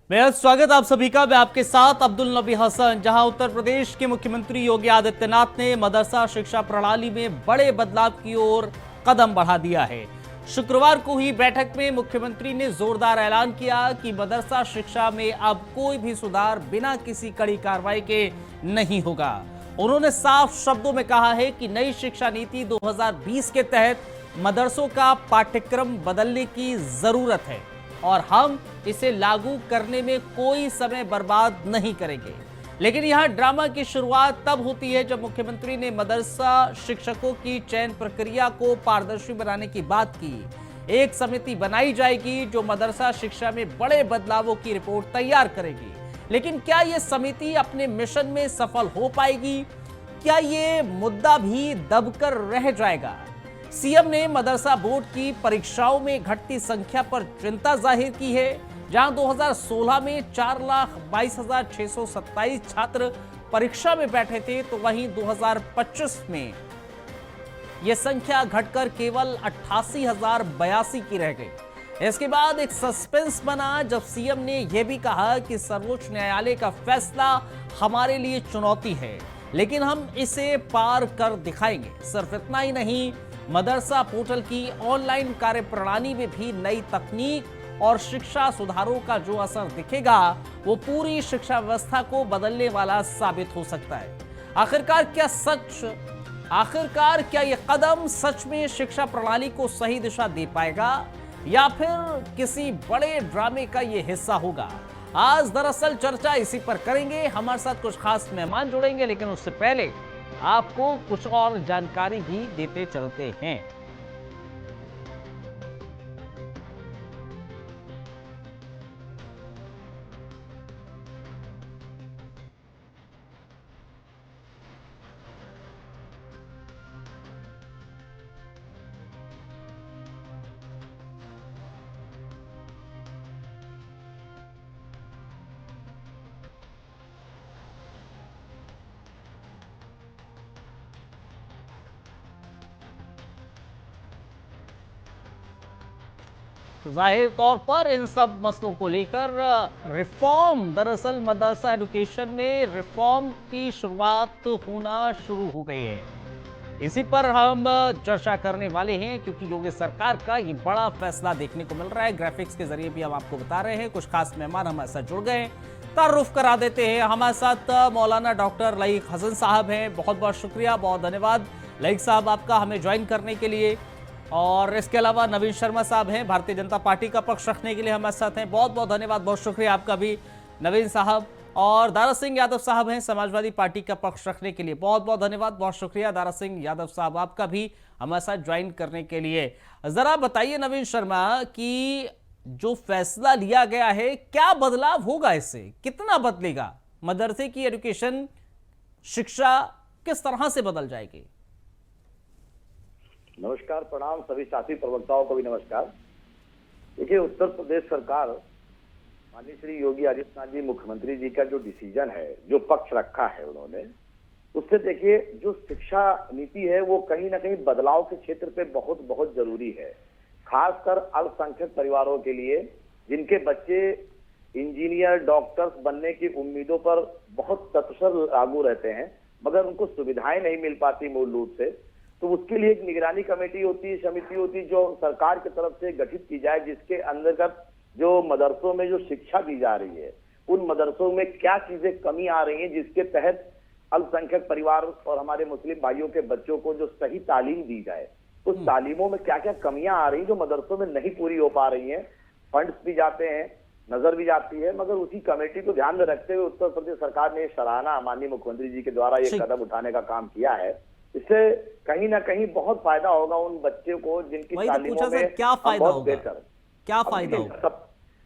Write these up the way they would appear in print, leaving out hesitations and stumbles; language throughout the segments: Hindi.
बेहद स्वागत आप सभी का। मैं आपके साथ अब्दुल नबी हसन। जहां उत्तर प्रदेश के मुख्यमंत्री योगी आदित्यनाथ ने मदरसा शिक्षा प्रणाली में बड़े बदलाव की ओर कदम बढ़ा दिया है। शुक्रवार को हुई बैठक में मुख्यमंत्री ने जोरदार ऐलान किया कि मदरसा शिक्षा में अब कोई भी सुधार बिना किसी कड़ी कार्रवाई के नहीं होगा। उन्होंने साफ शब्दों में कहा है कि नई शिक्षा नीति 2020 के तहत मदरसों का पाठ्यक्रम बदलने की जरूरत है और हम इसे लागू करने में कोई समय बर्बाद नहीं करेंगे। लेकिन यहां ड्रामा की शुरुआत तब होती है जब मुख्यमंत्री ने मदरसा शिक्षकों की चयन प्रक्रिया को पारदर्शी बनाने की बात की। एक समिति बनाई जाएगी जो मदरसा शिक्षा में बड़े बदलावों की रिपोर्ट तैयार करेगी। लेकिन क्या यह समिति अपने मिशन में सफल हो पाएगी? क्या यह मुद्दा भी दबकर रह जाएगा? सीएम ने मदरसा बोर्ड की परीक्षाओं में घटती संख्या पर चिंता जाहिर की है। जहां 2016 में 4,22,627 छात्र परीक्षा में बैठे थे, तो वहीं 2025 में यह संख्या घटकर केवल 88,082 की रह गई। इसके बाद एक सस्पेंस बना जब सीएम ने यह भी कहा कि सर्वोच्च न्यायालय का फैसला हमारे लिए चुनौती है, लेकिन हम इसे पार कर दिखाएंगे। सिर्फ इतना ही नहीं, मदरसा पोर्टल की ऑनलाइन कार्यप्रणाली में भी नई तकनीक और शिक्षा सुधारों का जो असर दिखेगा वो पूरी शिक्षा व्यवस्था को बदलने वाला साबित हो सकता है। आखिरकार क्या यह कदम सच में शिक्षा प्रणाली को सही दिशा दे पाएगा या फिर किसी बड़े ड्रामे का यह हिस्सा होगा? आज दरअसल चर्चा इसी पर करेंगे। हमारे साथ कुछ खास मेहमान जुड़ेंगे, लेकिन उससे पहले आपको कुछ और जानकारी भी देते चलते हैं। जाहिर तौर पर इन सब मसलों को लेकर रिफॉर्म, दरअसल मदरसा एजुकेशन में रिफॉर्म की शुरुआत होना शुरू हो गई है। इसी पर हम चर्चा करने वाले हैं क्योंकि योगी सरकार का ये बड़ा फैसला देखने को मिल रहा है। ग्राफिक्स के जरिए भी हम आपको बता रहे हैं। कुछ खास मेहमान हमारे साथ जुड़ गए, तारुफ करा देते हैं। हमारे साथ मौलाना डॉक्टर लईक हसन साहब हैं। बहुत बहुत शुक्रिया, बहुत धन्यवाद लईक साहब आपका हमें ज्वाइन करने के लिए। और इसके अलावा नवीन शर्मा साहब हैं, भारतीय जनता पार्टी का पक्ष रखने के लिए हमारे साथ हैं। बहुत बहुत धन्यवाद, बहुत शुक्रिया आपका भी नवीन साहब। और दारा सिंह यादव साहब हैं, समाजवादी पार्टी का पक्ष रखने के लिए। बहुत बहुत धन्यवाद, बहुत शुक्रिया दारा सिंह यादव साहब आपका भी हमारे साथ ज्वाइन करने के लिए। जरा बताइए नवीन शर्मा कि जो फैसला लिया गया है, क्या बदलाव होगा इससे? कितना बदलेगा? मदरसे की एजुकेशन शिक्षा किस तरह से बदल जाएगी? नमस्कार, प्रणाम सभी साथी प्रवक्ताओं को भी नमस्कार। देखिए, उत्तर प्रदेश सरकार माननीय श्री योगी आदित्यनाथ जी मुख्यमंत्री जी का जो डिसीजन है, जो पक्ष रखा है उन्होंने, उससे देखिए जो शिक्षा नीति है वो कहीं ना कहीं बदलाव के क्षेत्र पे बहुत बहुत जरूरी है। खासकर अल्पसंख्यक परिवारों के लिए जिनके बच्चे इंजीनियर, डॉक्टर्स बनने की उम्मीदों पर बहुत तत्पर लागू रहते हैं, मगर उनको सुविधाएं नहीं मिल पाती मूल रूप से। तो उसके लिए एक निगरानी कमेटी होती है, समिति होती है जो सरकार की तरफ से गठित की जाए, जिसके अंतर्गत जो मदरसों में जो शिक्षा दी जा रही है उन मदरसों में क्या चीजें कमी आ रही हैं, जिसके तहत अल्पसंख्यक परिवार और हमारे मुस्लिम भाइयों के बच्चों को जो सही तालीम दी जाए, उस तालीमों में क्या क्या कमियां आ रही हैं जो मदरसों में नहीं पूरी हो पा रही हैं। फंड्स भी जाते हैं, नजर भी जाती है, मगर उसी कमेटी को ध्यान में रखते हुए उत्तर प्रदेश सरकार ने सराहना माननीय मुख्यमंत्री जी के द्वारा ये कदम उठाने का काम किया है। इससे कहीं ना कहीं बहुत फायदा होगा उन बच्चों को जिनकी तालीमों में क्या फायदा बहुत होगा? बेहतर। क्या फायदा होगा?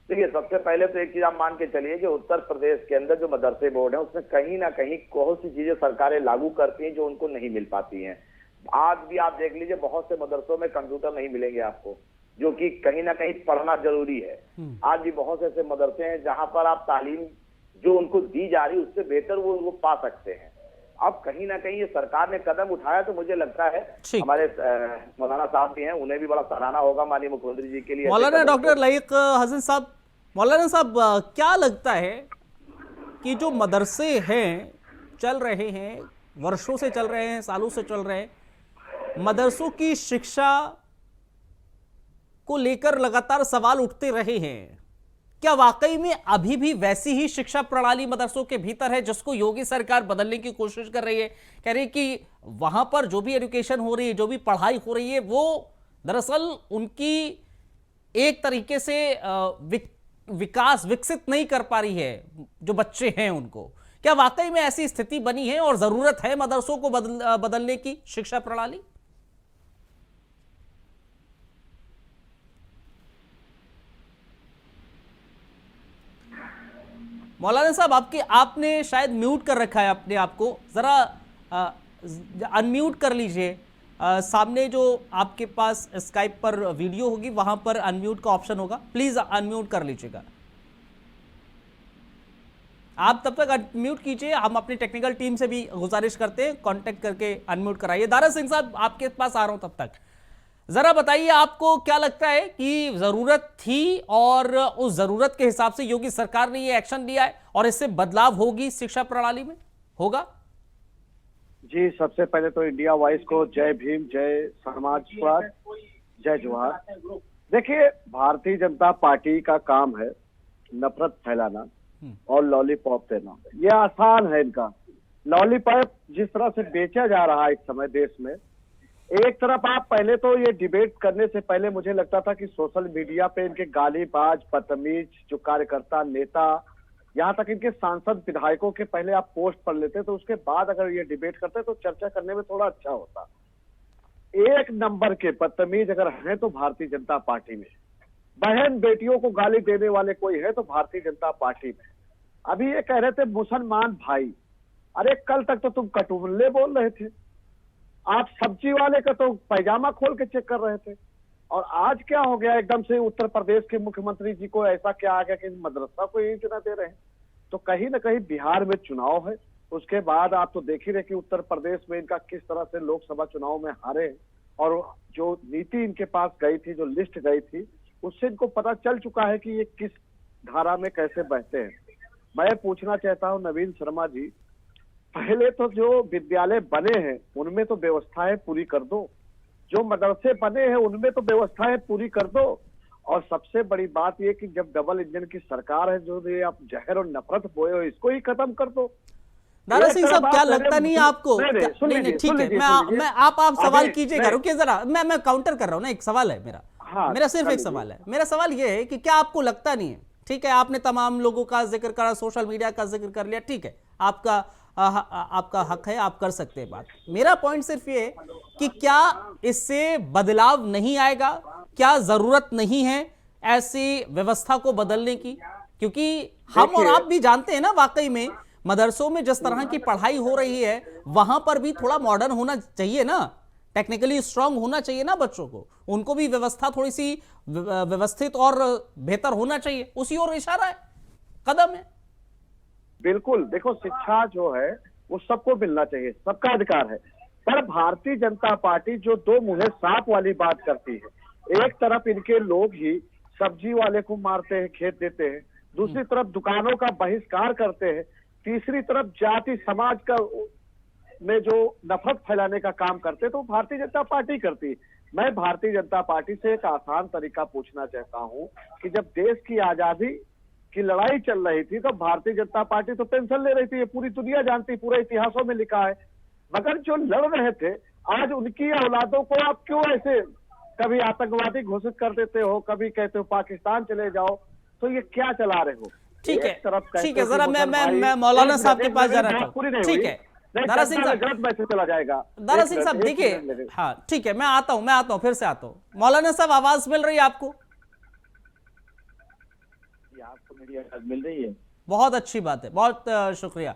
देखिए, सबसे पहले तो एक चीज आप मान के चलिए कि उत्तर प्रदेश के अंदर जो मदरसे बोर्ड है उसमें कहीं ना कहीं बहुत सी चीजें सरकारें लागू करती हैं जो उनको नहीं मिल पाती हैं। आज भी आप देख लीजिए, बहुत से मदरसों में कंप्यूटर नहीं मिलेंगे आपको, जो कि कहीं ना कहीं पढ़ना जरूरी है। आज भी बहुत से ऐसे मदरसे हैं जहां पर आप तालीम जो उनको दी जा रही है उससे बेहतर वो पा सकते हैं। अब कहीं ना कहीं ये सरकार ने कदम उठाया तो मुझे लगता है हमारे मौलाना साहब भी हैं, उन्हें भी बड़ा सराहना होगा माननीय मुख्यमंत्री जी के लिए। मौलाना डॉक्टर लईक हसन साहब, मौलाना साहब, क्या लगता है कि जो मदरसे हैं, चल रहे हैं, वर्षों से चल रहे हैं, सालों से चल रहे हैं, मदरसों की शिक्षा को लेकर लगातार सवाल उठते रहे हैं, क्या वाकई में अभी भी वैसी ही शिक्षा प्रणाली मदरसों के भीतर है जिसको योगी सरकार बदलने की कोशिश कर रही है? कह रही है कि वहां पर जो भी एजुकेशन हो रही है, जो भी पढ़ाई हो रही है, वो दरअसल उनकी एक तरीके से विकास विकसित नहीं कर पा रही है जो बच्चे हैं उनको। क्या वाकई में ऐसी स्थिति बनी है और जरूरत है मदरसों को बदलने की शिक्षा प्रणाली? मौलाना साहब, आपने शायद म्यूट कर रखा है अपने आप को, जरा अनम्यूट कर लीजिए। सामने जो आपके पास स्काइप पर वीडियो होगी वहां पर अनम्यूट का ऑप्शन होगा, प्लीज अनम्यूट कर लीजिएगा। आप तब तक अनम्यूट कीजिए, हम अपनी टेक्निकल टीम से भी गुजारिश करते हैं, कांटेक्ट करके अनम्यूट कराइए। दारा सिंह साहब, आपके पास आ रहा हूं तब तक। जरा बताइए, आपको क्या लगता है कि जरूरत थी और उस जरूरत के हिसाब से योगी सरकार ने ये एक्शन लिया है और इससे बदलाव होगी शिक्षा प्रणाली में, होगा? जी, सबसे पहले तो इंडिया वॉइस को जय भीम, जय समाजवाद, जय जोहार। देखिए, भारतीय जनता पार्टी का काम है नफरत फैलाना और लॉलीपॉप देना। ये आसान है इनका। लॉलीपॉप जिस तरह से बेचा जा रहा है इस समय देश में, एक तरफ आप पहले तो ये डिबेट करने से पहले मुझे लगता था कि सोशल मीडिया पे इनके गालीबाज, बदतमीज जो कार्यकर्ता, नेता, यहाँ तक इनके सांसद, विधायकों के पहले आप पोस्ट पढ़ लेते तो उसके बाद अगर ये डिबेट करते तो चर्चा करने में थोड़ा अच्छा होता। एक नंबर के बदतमीज अगर हैं तो भारतीय जनता पार्टी में, बहन बेटियों को गाली देने वाले कोई है तो भारतीय जनता पार्टी में। अभी ये कह रहे थे मुसलमान भाई, अरे कल तक तो तुम कटुल्ले बोल रहे थे, आप सब्जी वाले का तो पैजामा खोल के चेक कर रहे थे, और आज क्या हो गया एकदम से उत्तर प्रदेश के मुख्यमंत्री जी को ऐसा क्या आ गया कि मदरसा को ईंट न दे रहे हैं? तो कहीं ना कहीं बिहार में चुनाव है, उसके बाद आप तो देख ही रहे कि उत्तर प्रदेश में इनका किस तरह से लोकसभा चुनाव में हारे, और जो नीति इनके पास गई थी, जो लिस्ट गई थी, उससे इनको पता चल चुका है कि ये किस धारा में कैसे बहते हैं। मैं पूछना चाहता हूँ नवीन शर्मा जी, पहले तो जो विद्यालय बने हैं उनमें तो व्यवस्थाएं पूरी कर दो, जो मदरसे बने हैं उनमें तो व्यवस्थाएं पूरी कर दो, और सबसे बड़ी बात यह कि जब डबल इंजन की सरकार है, जो ये आप जहर और नफरत बोए हो इसको ही खत्म कर दो। दारा सिंह साहब, क्या लगता नहीं आपको? नहीं, ठीक है, मैं आप सवाल कीजिएगा, रुकिए जरा, मैं काउंटर कर रहा हूँ ना, एक सवाल है मेरा। मेरा सिर्फ एक सवाल है। मेरा सवाल ये है कि क्या आपको लगता नहीं है, ठीक है, आपने तमाम लोगों का जिक्र करा, सोशल मीडिया का जिक्र कर लिया, ठीक है, आपका हक है, आप कर सकते हैं बात। मेरा पॉइंट सिर्फ ये है कि क्या इससे बदलाव नहीं आएगा? क्या जरूरत नहीं है ऐसी व्यवस्था को बदलने की? क्योंकि हम और आप भी जानते हैं ना, वाकई में मदरसों में जिस तरह की पढ़ाई हो रही है वहां पर भी थोड़ा मॉडर्न होना चाहिए ना, टेक्निकली स्ट्रांग होना चाहिए ना बच्चों को, उनको भी व्यवस्था थोड़ी सी व्यवस्थित और बेहतर होना चाहिए, उसी ओर इशारा है, कदम है। बिल्कुल, देखो शिक्षा जो है वो सबको मिलना चाहिए, सबका अधिकार है, पर भारतीय जनता पार्टी जो दो मुंहे सांप वाली बात करती है, एक तरफ इनके लोग ही सब्जी वाले को मारते हैं, खेत देते हैं, दूसरी तरफ दुकानों का बहिष्कार करते हैं, तीसरी तरफ जाति समाज का में जो नफरत फैलाने का काम करते हैं, तो भारतीय जनता पार्टी करती है। मैं भारतीय जनता पार्टी से एक आसान तरीका पूछना चाहता हूं कि जब देश की आजादी की लड़ाई चल रही थी तो भारतीय जनता पार्टी तो पेंशन ले रही थी, ये पूरी दुनिया जानती, पूरे इतिहासों में लिखा है, मगर जो लड़ रहे थे आज उनकी औलादों को आप क्यों ऐसे कभी आतंकवादी घोषित कर देते हो, कभी कहते हो पाकिस्तान चले जाओ, तो ये क्या चला रहे हो? ठीक है, ठीक है, जरा मैं मौलाना साहब के पास जा रहा था, ठीक है, दारा सिंह साहब गलत मैसेज चला जाएगा। दारा सिंह साहब देखिए, हाँ ठीक है, मैं आता हूं, फिर से आता हूं। मौलाना साहब, आवाज मिल रही है आपको? आपको मेरी आवाज मिल रही है? बहुत अच्छी बात है, बहुत शुक्रिया।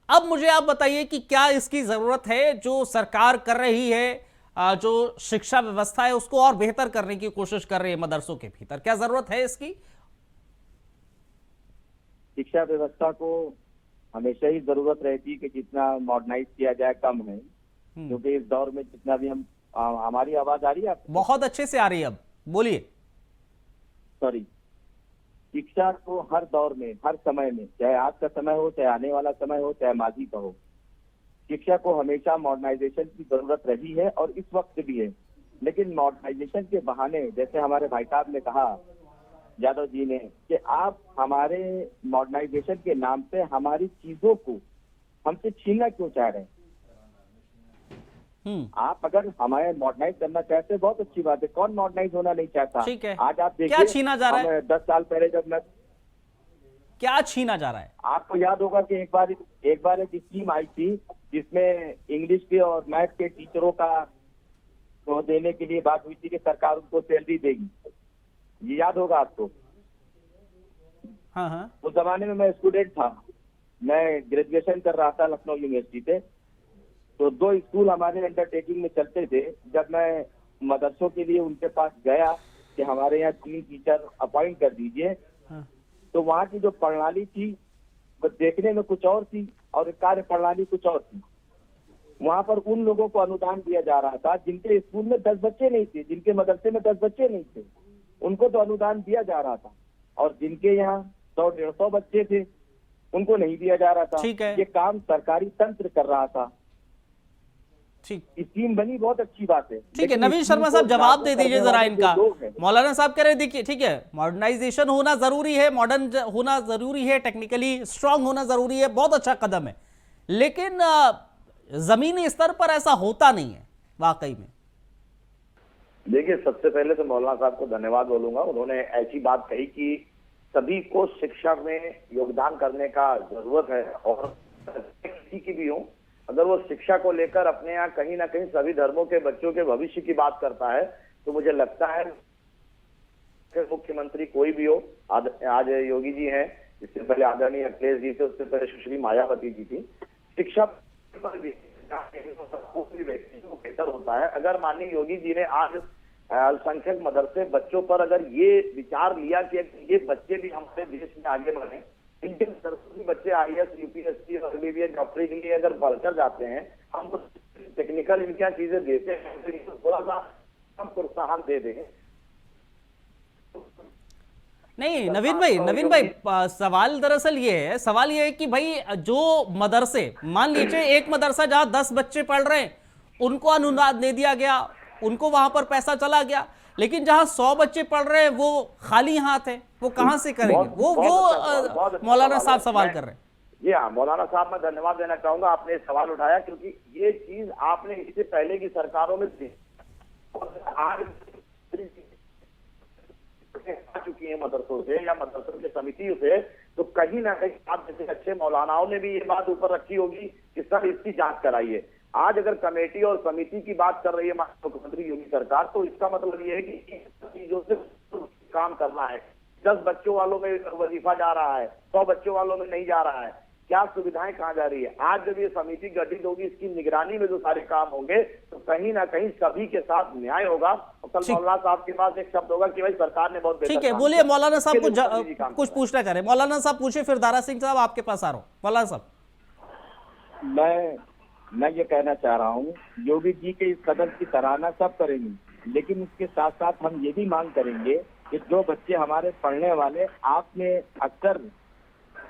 अब मुझे आप बताइए कि क्या इसकी जरूरत है जो सरकार कर रही है, जो शिक्षा व्यवस्था है उसको और बेहतर करने की कोशिश कर रही है मदरसों के भीतर, क्या जरूरत है इसकी? शिक्षा व्यवस्था को हमेशा ही जरूरत रहती है कि जितना मॉडर्नाइज किया जाए कम है, क्योंकि इस दौर में जितना भी हम हमारी आवाज आ रही है आपको? बहुत अच्छे से आ रही है, अब बोलिए। सॉरी, शिक्षा को हर दौर में, हर समय में, चाहे आज का समय हो, चाहे आने वाला समय हो, चाहे माजी का हो, शिक्षा को हमेशा मॉडर्नाइजेशन की जरूरत रही है और इस वक्त भी है। लेकिन मॉडर्नाइजेशन के बहाने, जैसे हमारे भाई साहब ने कहा, यादव जी ने, कि आप हमारे मॉडर्नाइजेशन के नाम पे हमारी चीजों को हमसे छीनना क्यों चाह रहे हैं? आप अगर हमें मॉडर्नाइज करना चाहते हैं, बहुत अच्छी बात है, कौन मॉडर्नाइज होना नहीं चाहता। ठीक है, आज आप देखिए, क्या छीना जा रहा है? 10 साल पहले जब मैं, क्या छीना जा रहा है? आपको याद होगा कि एक बार एक स्कीम आई थी जिसमें इंग्लिश के और मैथ के टीचरों का तो देने के लिए बात हुई थी कि सरकार उनको सैलरी देगी। ये याद होगा आपको? हाँ हाँ। उस जमाने में मैं स्टूडेंट था, मैं ग्रेजुएशन कर रहा था लखनऊ यूनिवर्सिटी से। तो 2 स्कूल हमारे अंडरटेकिंग में चलते थे। जब मैं मदरसों के लिए उनके पास गया कि हमारे यहाँ 3 टीचर अपॉइंट कर दीजिए, हाँ। तो वहाँ की जो प्रणाली थी वो देखने में कुछ और थी और कार्य प्रणाली कुछ और थी। वहाँ पर उन लोगों को अनुदान दिया जा रहा था जिनके स्कूल में 10 बच्चे नहीं थे, जिनके मदरसे में 10 बच्चे नहीं थे, उनको तो अनुदान दिया जा रहा था। और जिनके यहाँ 100-150 बच्चे थे, उनको नहीं दिया जा रहा था। ठीक है। ये काम सरकारी तंत्र कर रहा था। ठीक, स्कीम बनी, बहुत अच्छी बात है। ठीक है। नवीन शर्मा साहब, जवाब दे दीजिए जरा इनका। मौलाना साहब कह रहे, देखिए ठीक है, मॉडर्नाइजेशन होना जरूरी है, मॉडर्न होना जरूरी है, टेक्निकली स्ट्रांग होना जरूरी है, बहुत अच्छा कदम है, लेकिन जमीनी स्तर पर ऐसा होता नहीं है वाकई में। देखिए, सबसे पहले तो मौलाना साहब को धन्यवाद बोलूंगा। उन्होंने ऐसी बात कही कि सभी को शिक्षा में योगदान करने का जरूरत है, और किसी की भी हो, अगर वो शिक्षा को लेकर अपने यहाँ कहीं ना कहीं सभी धर्मों के बच्चों के भविष्य की बात करता है, तो मुझे लगता है कि मुख्यमंत्री कोई भी हो, आज योगी जी हैं, इससे पहले आदरणीय अखिलेश जी थे, उससे पहले सुश्री मायावती जी थी, शिक्षा पर भी बेहतर होता है। अगर माननीय योगी जी ने आज अल्पसंख्यक मदरसे बच्चों पर अगर ये विचार लिया कि ये बच्चे भी हमारे देश में आगे बढ़े, इनके मदरसे बच्चे IAS, UPSC और MBBS डॉक्टरी के लिए अगर बढ़कर जाते हैं, हम टेक्निकल इनकी चीजें देते हैं, तो थोड़ा सा हम प्रोत्साहन दे दें। नहीं नवीन भाई, सवाल दरअसल ये है कि भाई जो मदरसे, मान लीजिए एक मदरसा जहां 10 बच्चे पढ़ रहे हैं, उनको अनुदान दे दिया गया, उनको वहां पर पैसा चला गया, लेकिन जहां 100 बच्चे पढ़ रहे हैं वो खाली हाथ है, वो कहां से करेंगे? वो मौलाना साहब सवाल कर रहे हैं। जी हाँ, मौलाना साहब, मैं धन्यवाद देना चाहूंगा, आपने सवाल उठाया, क्योंकि ये चीज आपने इससे पहले की सरकारों में आज आ चुकी है मदरसों से या मदरसों की समितियों से, तो कहीं ना कहीं आप जैसे अच्छे मौलानाओं ने भी ये बात ऊपर रखी होगी कि सर इसकी जांच कराइए। आज अगर कमेटी और समिति की बात कर रही है मुख्यमंत्री योगी सरकार, तो इसका मतलब ये है कि चीजों से काम करना है। 10 बच्चों वालों में वजीफा जा रहा है, 100 बच्चों वालों में नहीं जा रहा है, क्या सुविधाएं कहाँ जा रही है? आज जब ये समिति गठित होगी, इसकी निगरानी में जो सारे काम होंगे, तो कहीं ना कहीं सभी के साथ न्याय होगा। और कल मौलाना साहब के पास एक शब्द होगा कि भाई सरकार ने बहुत ठीक है, बोलिए मौलाना साहब को कुछ पूछना चाह रहे। मौलाना साहब पूछे, फिर दारा सिंह साहब आपके पास आ रहा हूँ। मौलाना साहब, मैं ये कहना चाह रहा हूँ, योगी जी के इस कदम की सराहना सब करेंगे, लेकिन इसके साथ साथ हम ये भी मांग करेंगे कि जो बच्चे हमारे पढ़ने वाले, आपने अक्सर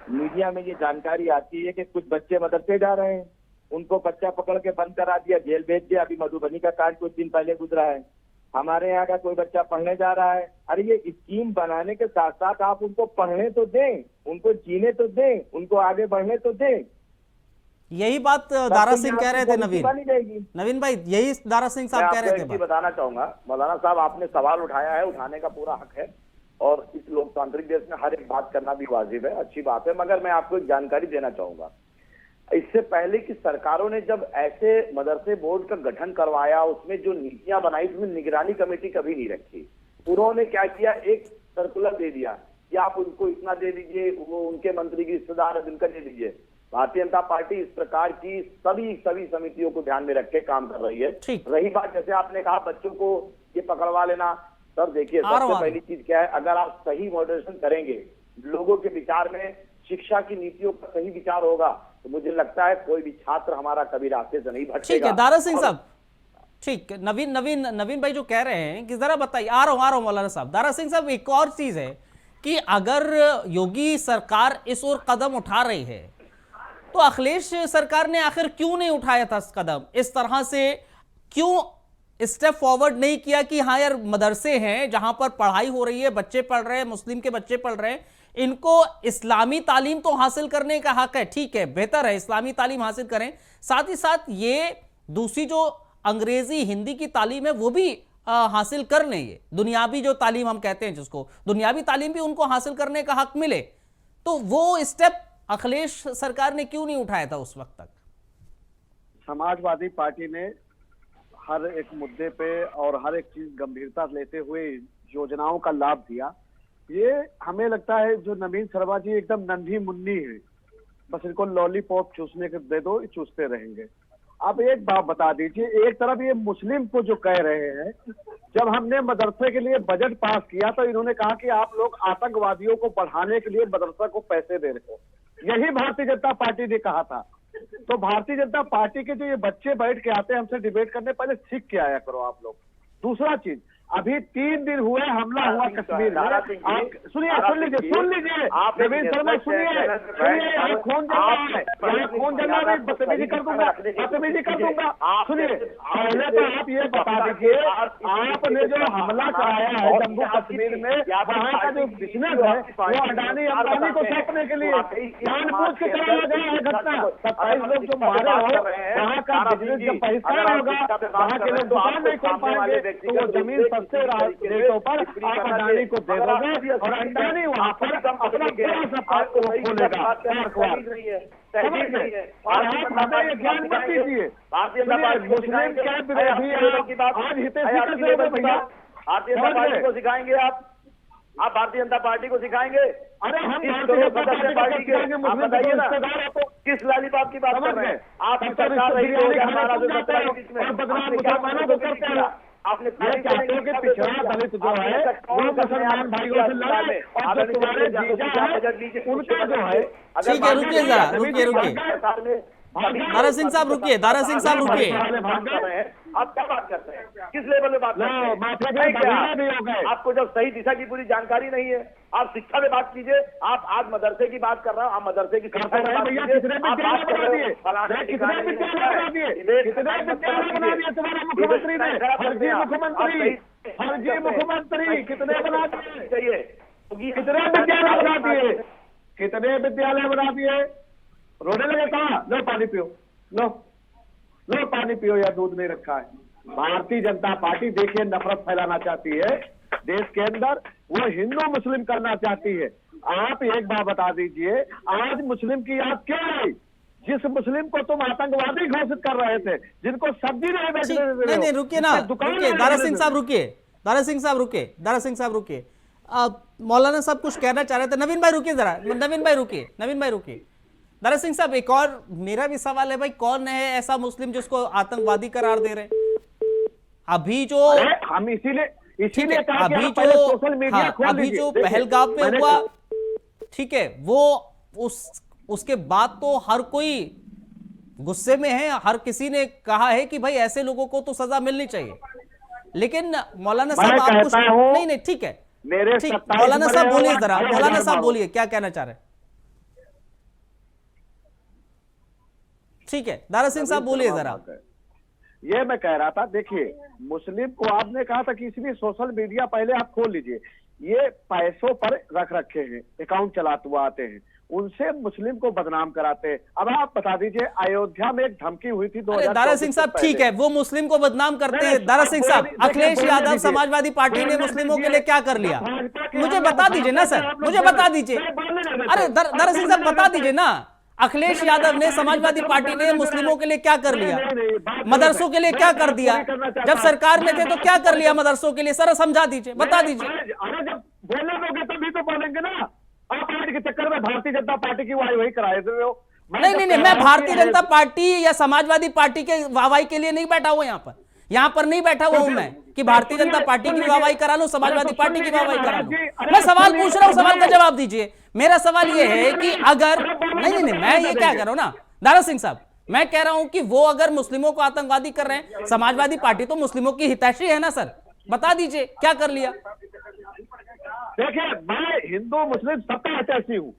मीडिया में ये जानकारी आती है कि कुछ बच्चे मदरसे जा रहे हैं, उनको बच्चा पकड़ के बंद करा दिया, जेल भेज दिया। अभी मधुबनी का कांड कुछ दिन पहले गुजरा है। हमारे यहाँ का कोई बच्चा पढ़ने जा रहा है, अरे ये स्कीम बनाने के साथ साथ आप उनको पढ़ने तो दें, उनको जीने तो दें, उनको आगे बढ़ने तो दें। यही बात दारा सिंह कह रहे थे। नवीन भाई, यही दारा सिंह साहब कह रहे थे। बताना चाहूंगा मौलाना साहब, आपने सवाल उठाया है, उठाने का पूरा हक है, और इस लोकतांत्रिक देश में हर एक बात करना भी वाजिब है, अच्छी बात है। मगर मैं आपको एक जानकारी देना चाहूंगा, इससे पहले की सरकारों ने जब ऐसे मदरसे बोर्ड का गठन करवाया, उसमें जो नीतियां बनाई, उसमें निगरानी कमेटी कभी नहीं रखी। उन्होंने क्या किया, एक सर्कुलर दे दिया कि आप उनको इतना दे दीजिए, वो उनके मंत्री की रिश्तेदार है जिनका दे दीजिए। भारतीय जनता पार्टी इस प्रकार की सभी समितियों को ध्यान में रख के काम कर रही है। रही बात, जैसे आपने कहा बच्चों को ये पकड़वा लेना, सर देखिए, सबसे पहली चीज क्या है, अगर आप सही मॉडरेशन करेंगे, लोगों के विचार में शिक्षा की नीतियों पर सही विचार होगा, तो मुझे लगता है कोई भी छात्र हमारा कभी रास्ते से नहीं भटकेगा। ठीक है दारा सिंह साहब, ठीक, नवीन भाई जो कह रहे हैं कि जरा बताइए, आ रहा हूं मौलाना साहब। दारा सिंह साहब, एक और चीज है कि अगर योगी सरकार इस ओर कदम उठा रही है तो अखिलेश सरकार ने आखिर क्यों नहीं उठाया था कदम? इस तरह से क्यों स्टेप फॉरवर्ड नहीं किया कि हाँ यार, मदरसे हैं जहां पर पढ़ाई हो रही है, बच्चे पढ़ रहे हैं, मुस्लिम के बच्चे पढ़ रहे हैं, इनको इस्लामी तालीम तो हासिल करने का हक है, ठीक है, बेहतर है, इस्लामी तालीम हासिल करें, साथ ही साथ ये दूसरी जो अंग्रेजी हिंदी की तालीम है वो भी हासिल कर लें। ये दुनियावी जो तालीम हम कहते हैं, जिसको दुनियावी तालीम भी उनको हासिल करने का हक मिले, तो वो स्टेप अखिलेश सरकार ने क्यों नहीं उठाया था उस वक्त तक? समाजवादी पार्टी ने हर एक मुद्दे पे और हर एक चीज गंभीरता लेते हुए योजनाओं का लाभ दिया। ये हमें लगता है जो नवीन शर्मा जी एकदम नन्ही मुन्नी है, बस इनको लॉलीपॉप चूसने के दे दो, चूसते रहेंगे। अब एक बात बता दीजिए, एक तरफ ये मुस्लिम को जो कह रहे हैं, जब हमने मदरसे के लिए बजट पास किया तो इन्होंने कहा कि आप लोग आतंकवादियों को बढ़ाने के लिए मदरसा को पैसे दे रहे हो, यही भारतीय जनता पार्टी ने कहा था। तो भारतीय जनता पार्टी के जो ये बच्चे बैठ के आते हैं हमसे डिबेट करने, पहले सीख के आया करो आप लोग। दूसरा चीज, अभी 3 दिन हुए हमला हुआ कश्मीर में, आप सुनिए, सुन लीजिए नवीन शर्मा, सुनिए, यहाँ खून जल रहा है, यहाँ खून जल रहा है, बदतमीजी कर दूंगा, सुनिए, पहले तो आप ये बता दीजिए, आपने जो हमला कराया है जम्मू कश्मीर में, वहाँ का जो बिजनेस है वो अडानी अंबानी को सौंपने के लिए जानबूझ के कराया गया है घटना। 27 लोग जो मारे हो, वहाँ का बिजनेस जब बहिष्कार होगा, वहाँ के लोग दुकान नहीं खोल पाएंगे, तो वो जमीन सबसे रेटों पर आप अडानी को दे दोगे और अडानी वहाँ पर अपना बड़ा सा पार्क खोलेगा। और आप हमें ये ज्ञान मत दीजिए, मुस्लिम क्या विरोधी आज हितेशी कैसे हो गए भैया? भारतीय जनता पार्टी को सिखाएंगे आप भारतीय जनता पार्टी को सिखाएंगे? अरे हम भारतीय जनता पार्टी के आप बताइए ना, किस लॉलीपॉप की बात कर रहे हैं आप? सरकार रही 2012 के बीच में आपने पिछड़ा दलित जो है वो मुसलमान भाइयों से लड़े और जो तुम्हारे जीजा है उनका जो है। ठीक है, रुकिए जरा, रुकिए दारा सिंह साहब रुकिए, आप क्या बात करते हैं? किस लेवल में बात करते हैं? आपको जब सही दिशा की पूरी जानकारी नहीं है, आप शिक्षा में बात कीजिए। आप आज मदरसे की बात कर रहे हो, आप मदरसे की शिक्षा में बात कीजिए। मुख्यमंत्री ने फर्जी मुख्यमंत्री कितने बना दिए, कितने विद्यालय बना दिए, रोने लगे कहा लो पानी पियो, लो पानी पियो, या दूध नहीं रखा है। भारतीय जनता पार्टी देखिए नफरत फैलाना चाहती है देश के अंदर, वो हिंदू मुस्लिम करना चाहती है। आप एक बात बता दीजिए, आज मुस्लिम की याद क्यों आई? जिस मुस्लिम को तुम आतंकवादी घोषित कर रहे थे, जिनको सब्जी नहीं बेचने, नहीं रुकिए ना, दारा सिंह साहब रुकिए, मौलाना साहब कुछ कहना चाह रहे थे। नवीन भाई रुकिए जरा, नवीन भाई रुकिए। दारा सिंह साहब, एक और मेरा भी सवाल है भाई, कौन है ऐसा मुस्लिम जिसको आतंकवादी करार दे रहे? अभी जो हम इसीलिए अभी जो पहलगाम में हुआ, ठीक है, वो उसके बाद तो हर कोई गुस्से में है, हर किसी ने कहा है कि भाई ऐसे लोगों को तो सजा मिलनी चाहिए। लेकिन मौलाना साहब आप कुछ नहीं, ठीक है, मौलाना साहब बोलिए जरा, मौलाना साहब बोलिए क्या कहना चाह रहे हैं? ठीक है, दारा सिंह साहब बोलिए जरा। ये मैं कह रहा था, देखिए मुस्लिम को आपने कहा था कि इसलिए सोशल मीडिया पहले आप खोल लीजिए, ये पैसों पर रख रखे हैं, अकाउंट चलाते हुए आते हैं, उनसे मुस्लिम को बदनाम कराते हैं। अब आप बता दीजिए, अयोध्या में एक धमकी हुई थी 2024 दारा सिंह साहब, ठीक है, वो मुस्लिम को बदनाम करते हैं। दारा सिंह साहब, अखिलेश यादव समाजवादी पार्टी ने मुस्लिमों के लिए क्या कर लिया? मुझे बता दीजिए ना सर, मुझे बता दीजिए। अरे दारा सिंह साहब बता दीजिए ना, अखिलेश यादव ने, समाजवादी पार्टी ने मुस्लिमों के लिए क्या कर लिया? मदरसों के लिए क्या कर दिया? जब सरकार में थे तो क्या कर लिया मदरसों के लिए? सर समझा दीजिए, बता दीजिए। अरे जब बोलने लोगे तभी तो बोलेंगे ना। आप आज के चक्कर में भारतीय जनता पार्टी की वाहवाही कराए थे। नहीं, मैं भारतीय जनता पार्टी या समाजवादी पार्टी के वाहवाही के लिए नहीं बैठा हुआ यहाँ पर नहीं बैठा हुआ हूं मैं कि भारतीय जनता पार्टी की वाहवाही करा लूं, समाजवादी पार्टी की वाहवाही करा लूं। मैं सवाल पूछ रहा हूं, सवाल का जवाब दीजिए। मेरा सवाल यह है कि अगर नहीं, मैं ये क्या कह रहा हूं ना दारा सिंह साहब, मैं कह रहा हूं कि वो अगर मुस्लिमों को आतंकवादी कर रहे हैं, समाजवादी पार्टी तो मुस्लिमों की हितैषी है ना सर, बता दीजिए क्या कर लिया? देखिए, मैं हिंदू मुस्लिम सबका हितैषी हूँ,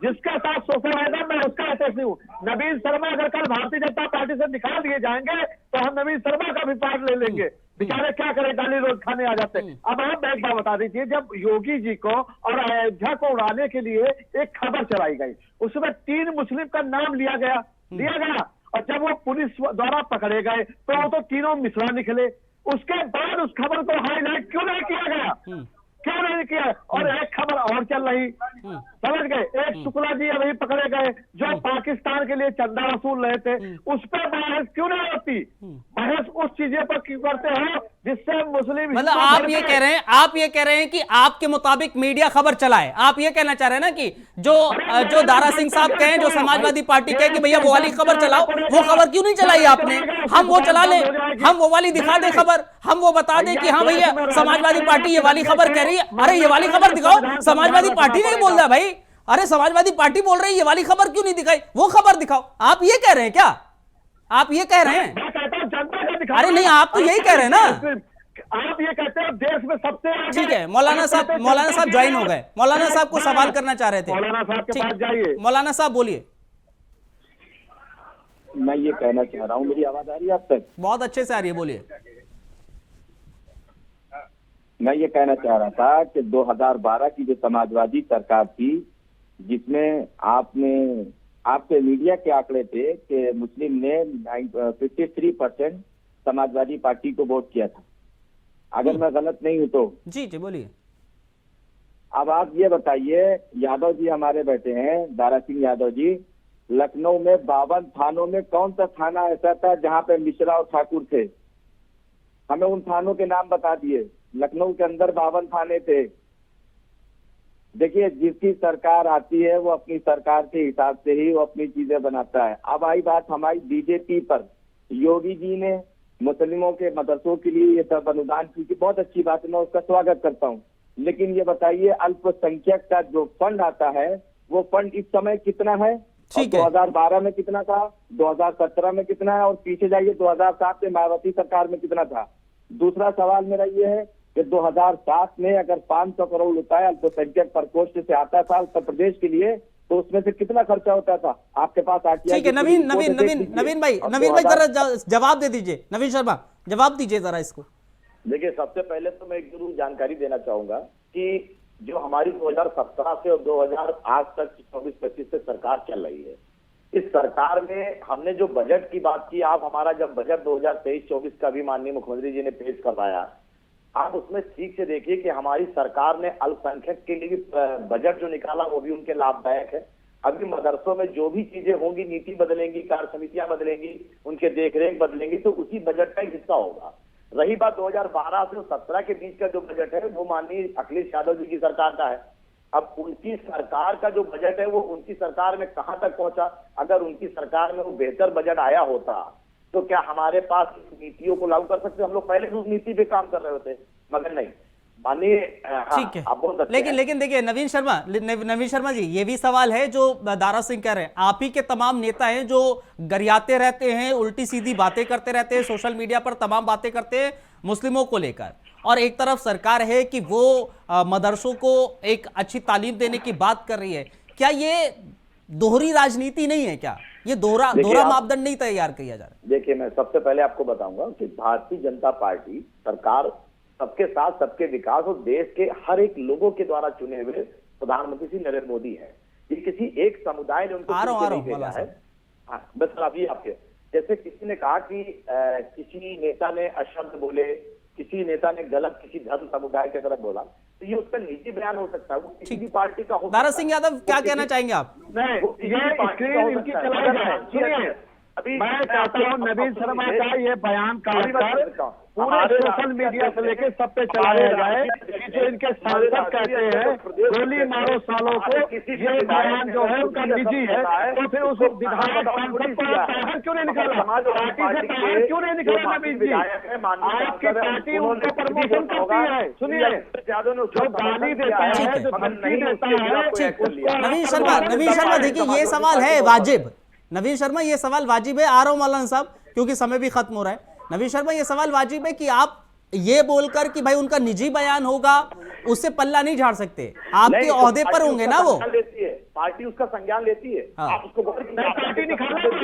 जिसके साथ शोषण होगा मैं उसका हितैषी हूँ। नवीन शर्मा अगर कल भारतीय जनता पार्टी से निकाल दिए जाएंगे तो हम नवीन शर्मा का भी पार्ट ले लेंगे। बेचारे क्या करें, गाली रोज खाने आ जाते हैं। अब आप एक बात बता दीजिए, जब योगी जी को और अयोध्या को उड़ाने के लिए एक खबर चलाई गई, उसमें 3 मुस्लिम का नाम लिया गया, और जब वो पुलिस द्वारा पकड़े गए तो वो तो तीनों मिश्रा निकले। उसके बाद उस खबर को हाईलाइट क्यों नहीं किया गया, क्यों नहीं किया? और एक खबर और चल रही, समझ गए, एक शुक्ला जी अभी पकड़े गए जो पाकिस्तान के लिए चंदा वसूल रहे थे, उस पर बहस क्यों नहीं होती? बहस उस चीजें पर क्यों करते हो जिससे मुस्लिम, मतलब आप ये कह रहे हैं कि आपके मुताबिक मीडिया खबर चलाए। आप ये कहना चाह रहे हैं ना कि जो दारा सिंह साहब कहें, जो समाजवादी पार्टी कहे कि भैया वो वाली खबर चलाओ, वो खबर क्यों नहीं चलाई आपने? हम वो चला लें, हम वो वाली दिखा दें खबर, हम वो बता दें कि हाँ भैया समाजवादी पार्टी ये वाली खबर कह रही है। अरे ये वाली खबर दिखाओ, समाजवादी पार्टी नहीं बोल रहा भाई, अरे समाजवादी पार्टी बोल रही है ये वाली खबर क्यों नहीं दिखाई, वो खबर दिखाओ। आप ये कह रहे हैं क्या? आप ये कह रहे हैं? अरे नहीं, आप तो यही कह रहे हैं ना। आप ये कहते हैं देश में सबसे, ठीक है, मौलाना साहब ज्वाइन हो गए। मौलाना साहब को सवाल करना चाह रहे थे। मौलाना साहब के पास जाइए। मौलाना साहब बोलिए। मैं ये कहना चाह रहा हूँ, मेरी आवाज आ रही है आप तक? बहुत अच्छे से आ रही है, बोलिए। मैं ये कहना चाह रहा था कि 2012 की जो समाजवादी सरकार थी, जिसमें आपके मीडिया के आंकड़े थे कि मुस्लिम ने 53% समाजवादी पार्टी को वोट किया था, अगर मैं गलत नहीं हूं तो। जी बोलिए। अब आप ये बताइए, यादव जी हमारे बैठे हैं, दारा सिंह यादव जी, लखनऊ में 52 थानों में कौन सा थाना ऐसा था जहां पे मिश्रा और ठाकुर थे? हमें उन थानों के नाम बता दिए। लखनऊ के अंदर 52 थाने थे। देखिए, जिसकी सरकार आती है वो अपनी सरकार के हिसाब से ही वो अपनी चीजें बनाता है। अब आई बात हमारी बीजेपी पर, योगी जी ने मुस्लिमों के मदरसों के लिए ये सब अनुदान की, बहुत अच्छी बात है, मैं उसका स्वागत करता हूँ। लेकिन ये बताइए, अल्पसंख्यक का जो फंड आता है वो फंड इस समय कितना है? 2012 में कितना था, 2017 में कितना है, और पीछे जाइए 2007 में मायावती सरकार में कितना था? दूसरा सवाल मेरा ये है कि 2007 में अगर 500 करोड़ रुपए अल्पसंख्यक प्रकोष्ठ से आता था उत्तर प्रदेश के लिए, तो उसमें से कितना खर्चा होता था? आपके पास आरटीआई। ठीक है, नवीन भाई जरा जवाब दे दीजिए। नवीन शर्मा जवाब दीजिए जरा इसको। देखिए, सबसे पहले तो मैं एक जरूर जानकारी देना चाहूंगा कि जो हमारी 2017 से और 2000 आज तक 24-25 से सरकार चल रही है, इस सरकार में हमने जो बजट की बात की, आप हमारा जब बजट 2023-24 का भी माननीय मुख्यमंत्री जी ने पेश करवाया, आप उसमें ठीक से देखिए कि हमारी सरकार ने अल्पसंख्यक के लिए बजट जो निकाला वो भी उनके लाभदायक है। अभी मदरसों में जो भी चीजें होंगी, नीति बदलेंगी, कार्य समितियां बदलेंगी, उनके देखरेख बदलेंगी, तो उसी बजट का एक हिस्सा होगा। रही बात 2012 से 17 के बीच का जो बजट है वो माननीय अखिलेश यादव जी की सरकार का है। अब उनकी सरकार का जो बजट है वो उनकी सरकार में कहां तक पहुंचा? अगर उनकी सरकार में वो बेहतर बजट आया होता तो क्या हमारे पास नीतियों को लागू कर सकते? हम लोग पहले उस नीति पे काम कर रहे होते, मगर नहीं। मानिए, ठीक है, लेकिन देखिए नवीन शर्मा जी, ये भी सवाल है जो दारा सिंह कह रहे हैं। आप ही के तमाम नेता हैं जो गरियाते रहते हैं, उल्टी सीधी बातें करते रहते हैं, सोशल मीडिया पर तमाम बातें करते हैं मुस्लिमों को लेकर, और एक तरफ सरकार है कि वो मदरसों को एक अच्छी तालीम देने की बात कर रही है। क्या ये दोहरी राजनीति नहीं है? क्या ये दोहरा मापदंड नहीं तैयार किया जा रहा? देखिए, मैं सबसे पहले आपको बताऊंगा कि भारतीय जनता पार्टी सरकार सबके साथ सबके विकास और देश के हर एक लोगों के द्वारा चुने हुए प्रधानमंत्री श्री नरेंद्र मोदी है। ये किसी एक समुदाय ने उनको नहीं भेजा है। बस अभी आपके जैसे किसी ने कहा कि किसी नेता ने अशब्द बोले, किसी नेता ने गलत किसी धर्म समुदाय के तरफ बोला, तो ये उसका निजी बयान हो सकता है, वो किसी भी पार्टी का हो। दारा सिंह यादव क्या कहना चाहेंगे आप? नहीं, ये स्क्रीन इनकी चलाई जाए। सुनिए, अभी मैं चाहता हूँ नवीन शर्मा का ये बयान काटकर पूरे सोशल मीडिया से लेके सब पे चलाया जाए कि जो इनके सांसद कहते हैं गोली मारो सालों को, ये बयान जो है उनका निजी है, तो फिर उस विधायक सांसद को बाहर क्यों नहीं निकाला? पार्टी से बाहर क्यों नहीं निकाला? नवीन जी, आपकी पार्टी उनको प्रमोशन करती है। सुनिए, जो गाली देता है, जो धमकी देता है। नवीन शर्मा देखिए, ये सवाल है वाजिब। नवीन शर्मा, ये सवाल वाजिब है। आ रहा हूं मौलाना साहब, क्योंकि समय भी खत्म हो रहा है। नवीन शर्मा, ये सवाल वाजिब है कि आप ये बोलकर कि भाई उनका निजी बयान होगा, उससे पल्ला नहीं झाड़ सकते। आपके नहीं, तो ओहदे पर पार्टी होंगे उसका ना वो। संज्ञान लेती है, पार्टी उसका संज्ञान लेती है। हाँ। आप उसको पार्टी निकाला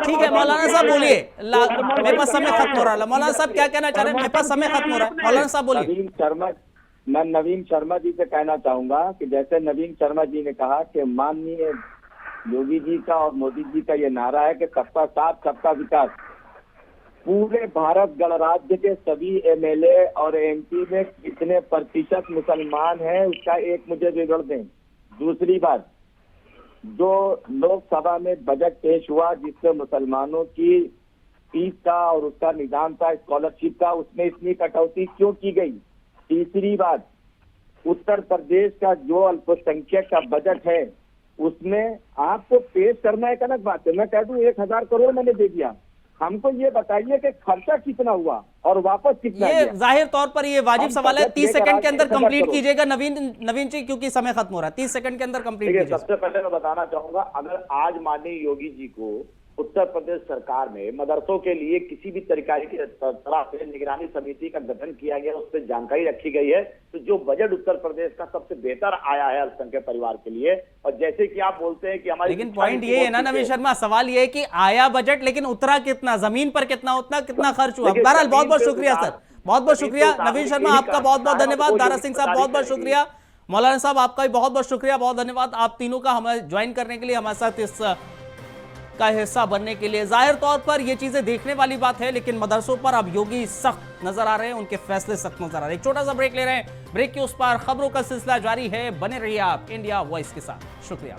ठीक है मौलाना साहब बोलिए, मेरे पास समय खत्म हो रहा है। मौलाना साहब क्या कहना चाह रहे हैं? मेरे पास समय खत्म हो रहा है, मौलाना साहब बोलिए। मैं नवीन शर्मा जी से कहना चाहूंगा कि जैसे नवीन शर्मा जी ने कहा कि माननीय योगी जी का और मोदी जी का ये नारा है कि सबका साथ सबका विकास। पूरे भारत गणराज्य के सभी एमएलए और एमपी में कितने प्रतिशत मुसलमान हैं उसका एक मुझे विवरण दें। दूसरी बात, जो लोकसभा में बजट पेश हुआ जिससे मुसलमानों की फीस का और उसका निदान था स्कॉलरशिप का, उसमें इतनी कटौती क्यों की गई? तीसरी बात, उत्तर प्रदेश का जो अल्पसंख्यक का बजट है उसमें आपको पेश करना एक अलग बात है। मैं कह दूं 1000 करोड़ मैंने दे दिया, हमको ये बताइए कि खर्चा कितना हुआ और वापस कितना ये गया। जाहिर तौर पर ये वाजिब सवाल है। 30 सेकंड के अंदर कंप्लीट करो। कीजिएगा नवीन जी, क्योंकि समय खत्म हो रहा है। 30 सेकंड के अंदर कंप्लीट देखिए, कीजिए। सबसे पहले मैं बताना चाहूंगा, अगर आज माननीय योगी जी को उत्तर प्रदेश सरकार में मदरसों के लिए किसी भी तरह की तरह से निगरानी समिति का गठन किया गया, उस पर जानकारी रखी गई है, तो जो बजट उत्तर प्रदेश का सबसे बेहतर आया है अल्पसंख्यक परिवार के लिए। और जैसे कि आप बोलते हैं कि हमारी, लेकिन पॉइंट ये है ना नवीन शर्मा, सवाल ये है कि आया बजट लेकिन उतरा कितना, जमीन पर कितना, उतना कितना खर्च हुआ। देखिए, बहरहाल बहुत बहुत जमीन पे शुक्रिया उतार- सर, बहुत बहुत जमीन पे शुक्रिया उतारने नवीन के शर्मा, लिए आपका बहुत बहुत कहा, धन्यवाद। वो दारा योगी सिंह साहब तारीफ बहुत बहुत करेगी। शुक्रिया। मौलाना साहब आपका भी बहुत बहुत शुक्रिया, बहुत धन्यवाद आप तीनों का हमें ज्वाइन करने के लिए, हमारे साथ इस का हिस्सा बनने के लिए। जाहिर तौर पर ये चीजें देखने वाली बात है, लेकिन मदरसों पर अब योगी सख्त नजर आ रहे हैं, उनके फैसले सख्त नजर आ रहे हैं। एक छोटा सा ब्रेक ले रहे हैं, ब्रेक के उस पार खबरों का सिलसिला जारी है, बने रहिए आप इंडिया वॉइस के साथ। शुक्रिया।